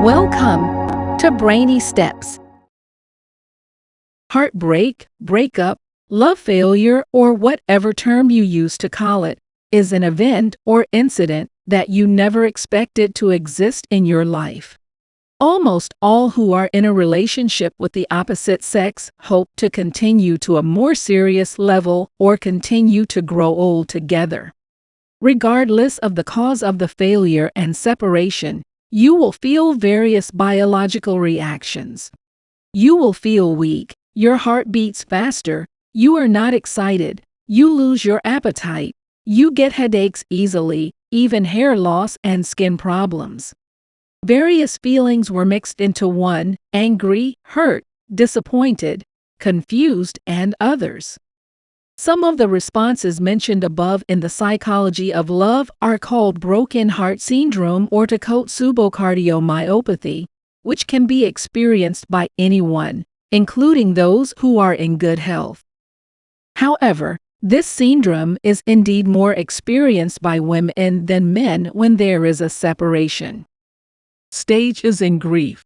Welcome to Brainy Steps. Heartbreak, breakup, love failure, or whatever term you use to call it, is an event or incident that you never expected to exist in your life. Almost all who are in a relationship with the opposite sex hope to continue to a more serious level or continue to grow old together. Regardless of the cause of the failure and separation, you will feel various biological reactions. You will feel weak, your heart beats faster, you are not excited, you lose your appetite, you get headaches easily, even hair loss and skin problems. Various feelings were mixed into one: angry, hurt, disappointed, confused, and others. Some of the responses mentioned above in the psychology of love are called broken heart syndrome or Takotsubo cardiomyopathy, which can be experienced by anyone, including those who are in good health. However, this syndrome is indeed more experienced by women than men when there is a separation. Stages in grief.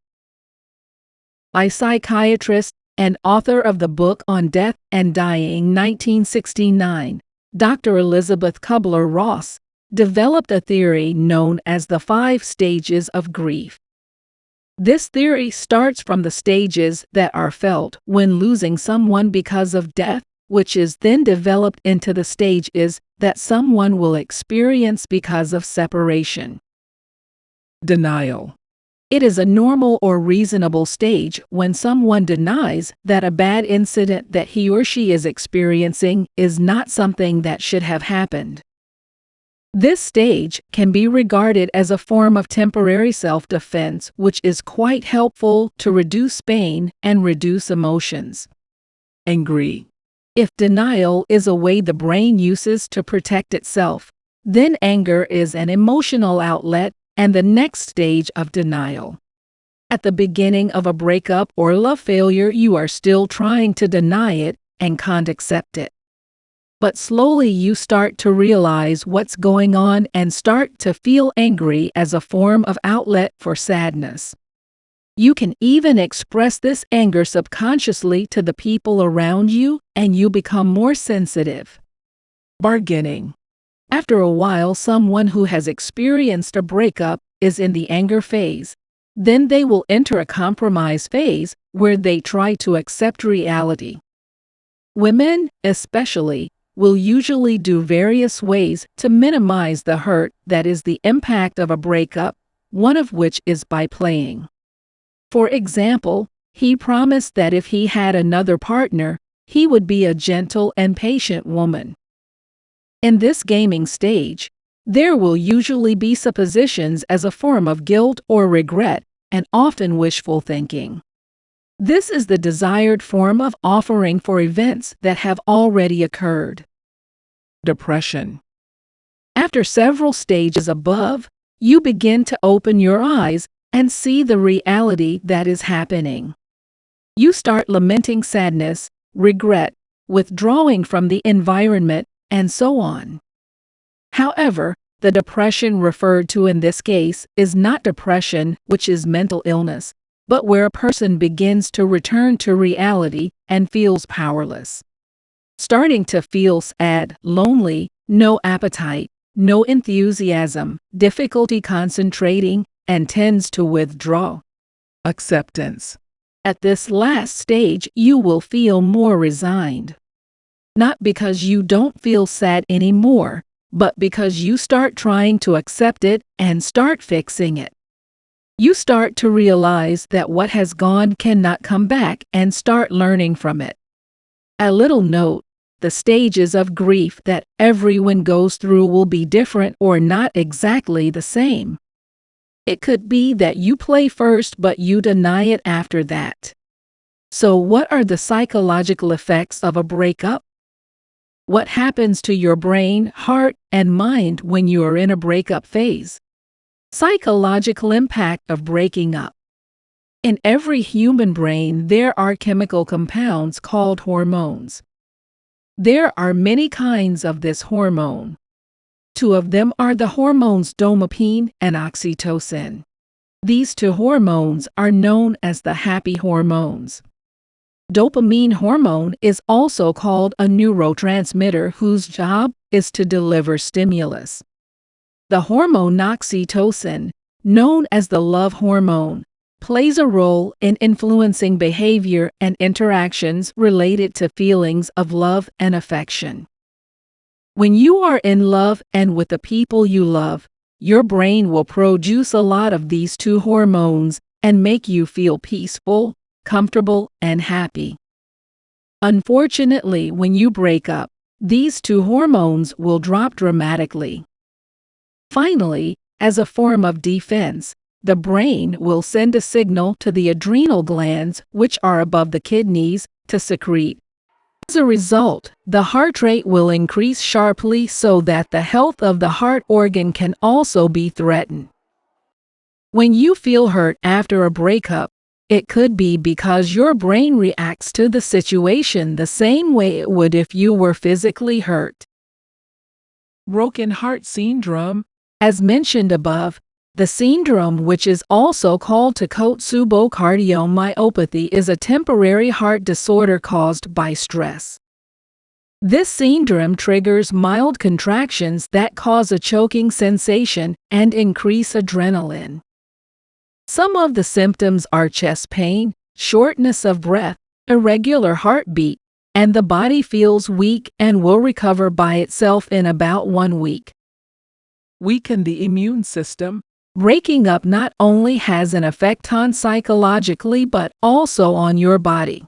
By psychiatrist and author of the book on Death and Dying 1969, Dr. Elizabeth Kubler-Ross, developed a theory known as the 5 stages of grief. This theory starts from the stages that are felt when losing someone because of death, which is then developed into the stages that someone will experience because of separation. Denial. It is a normal or reasonable stage when someone denies that a bad incident that he or she is experiencing is not something that should have happened. This stage can be regarded as a form of temporary self-defense, which is quite helpful to reduce pain and reduce emotions. Angry. If denial is a way the brain uses to protect itself, then anger is an emotional outlet and the next stage of denial. At the beginning of a breakup or love failure, you are still trying to deny it and can't accept it. But slowly you start to realize what's going on and start to feel angry as a form of outlet for sadness. You can even express this anger subconsciously to the people around you, and you become more sensitive. Bargaining. After a while, someone who has experienced a breakup is in the anger phase. Then they will enter a compromise phase where they try to accept reality. Women, especially, will usually do various ways to minimize the hurt that is the impact of a breakup, one of which is by playing. For example, he promised that if he had another partner, he would be a gentle and patient woman. In this gaming stage, there will usually be suppositions as a form of guilt or regret, and often wishful thinking. This is the desired form of offering for events that have already occurred. Depression. After several stages above, you begin to open your eyes and see the reality that is happening. You start lamenting sadness, regret, withdrawing from the environment, and so on. However, the depression referred to in this case is not depression, which is mental illness, but where a person begins to return to reality and feels powerless. Starting to feel sad, lonely, no appetite, no enthusiasm, difficulty concentrating, and tends to withdraw. Acceptance. At this last stage, you will feel more resigned. Not because you don't feel sad anymore, but because you start trying to accept it and start fixing it. You start to realize that what has gone cannot come back and start learning from it. A little note: the stages of grief that everyone goes through will be different or not exactly the same. It could be that you play first but you deny it after that. So what are the psychological effects of a breakup? What happens to your brain, heart, and mind when you are in a breakup phase? Psychological impact of breaking up. In every human brain, there are chemical compounds called hormones. There are many kinds of this hormone. 2 of them are the hormones dopamine and oxytocin. These two hormones are known as the happy hormones. Dopamine hormone is also called a neurotransmitter whose job is to deliver stimulus. The hormone oxytocin, known as the love hormone, plays a role in influencing behavior and interactions related to feelings of love and affection. When you are in love and with the people you love, your brain will produce a lot of these two hormones and make you feel peaceful, comfortable, and happy. Unfortunately, when you break up, these two hormones will drop dramatically. Finally, as a form of defense, the brain will send a signal to the adrenal glands, which are above the kidneys, to secrete. As a result, the heart rate will increase sharply so that the health of the heart organ can also be threatened. When you feel hurt after a breakup, it could be because your brain reacts to the situation the same way it would if you were physically hurt. Broken heart syndrome. As mentioned above, the syndrome, which is also called Takotsubo cardiomyopathy, is a temporary heart disorder caused by stress. This syndrome triggers mild contractions that cause a choking sensation and increase adrenaline. Some of the symptoms are chest pain, shortness of breath, irregular heartbeat, and the body feels weak and will recover by itself in about 1 week. Weaken the immune system. Breaking up not only has an effect on psychologically but also on your body.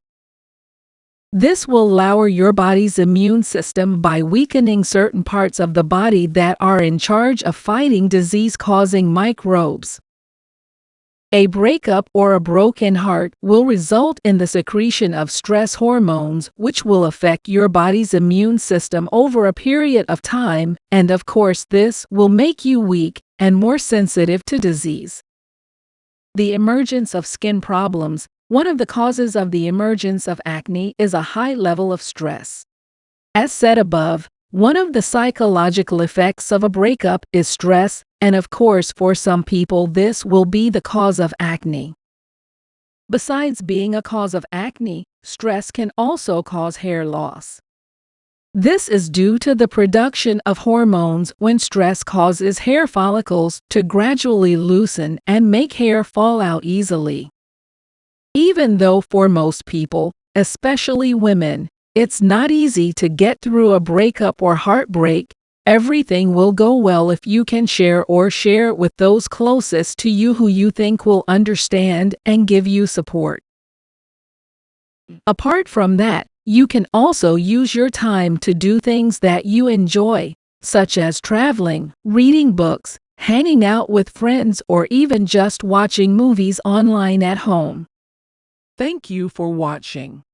This will lower your body's immune system by weakening certain parts of the body that are in charge of fighting disease-causing microbes. A breakup or a broken heart will result in the secretion of stress hormones, which will affect your body's immune system over a period of time, and of course this will make you weak and more sensitive to disease. The emergence of skin problems. One of the causes of the emergence of acne is a high level of stress. As said above, one of the psychological effects of a breakup is stress, and of course for some people this will be the cause of acne. Besides being a cause of acne, stress can also cause hair loss. This is due to the production of hormones when stress causes hair follicles to gradually loosen and make hair fall out easily. Even though for most people, especially women, it's not easy to get through a breakup or heartbreak, everything will go well if you can share it with those closest to you who you think will understand and give you support. Apart from that, you can also use your time to do things that you enjoy, such as traveling, reading books, hanging out with friends, or even just watching movies online at home. Thank you for watching.